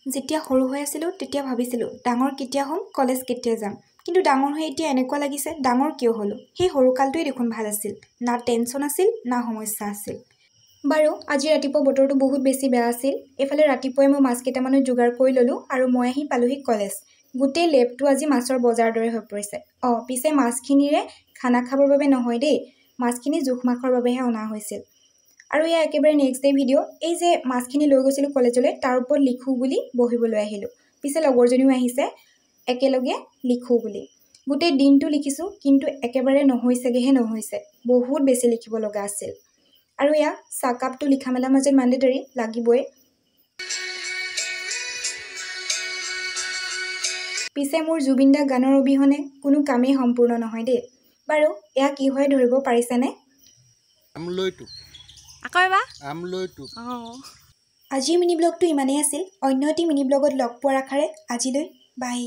যেতিয়া সৰু হৈ আছিলোঁ তেতিয়া ভাবিছিলোঁ ডাঙৰ কেতিয়া হ'ম, কলেজ কেতিয়া যাম। কিন্তু ডাঙৰ হৈ এতিয়া এনেকুৱা লাগিছে ডাঙৰ কিয় হ'লোঁ। সেই সৰুকালটোৱে দেখোন ভাল আছিল। না টেনশ্যন আছিল, না সমস্যা আছিল। বাৰু আজি ৰাতিপুৱা বতৰটো বহুত বেছি বেয়া আছিল। এইফালে ৰাতিপুৱাই মই মাছ কেইটামানো যোগাৰ কৰি ল'লোঁ আৰু মই আহি পালোহি কলেজ। গোটেই লেবটো আজি মাছৰ বজাৰ দৰে হৈ পৰিছে। পিছে মাছখিনিৰে খানা খাবৰ বাবে নহয় দেই, মাছখিনি জোখ মাখৰ বাবেহে অনা হৈছিল। আৰু এয়া একেবাৰে নেক্সট ডে ভিডিঅ'। এই যে মাছখিনি লৈ গৈছিলোঁ কলেজলৈ তাৰ ওপৰত লিখোঁ বুলি বহিবলৈ আহিলোঁ। পিছে লগৰজনীও আহিছে, একেলগে লিখোঁ বুলি। গোটেই দিনটো লিখিছোঁ কিন্তু একেবাৰে নহৈছে। বহুত বেছি লিখিব লগা আছিল। আৰু এয়া চাহকাপটো লিখা মেলাৰ মাজত মেণ্ডেটৰী লাগিবই। পিছে মোৰ জুবিন দা গানৰ অবিহনে কোনো কামেই সম্পূৰ্ণ নহয় দেই। বাৰু এয়া কি হয় ধৰিব পাৰিছেনে? আজিৰ মিনি ব্লগটো ইমানেই আছিল। অন্য এটি মিনি ব্লগত লগ পোৱাৰ আশাৰে আজিলৈ বাই।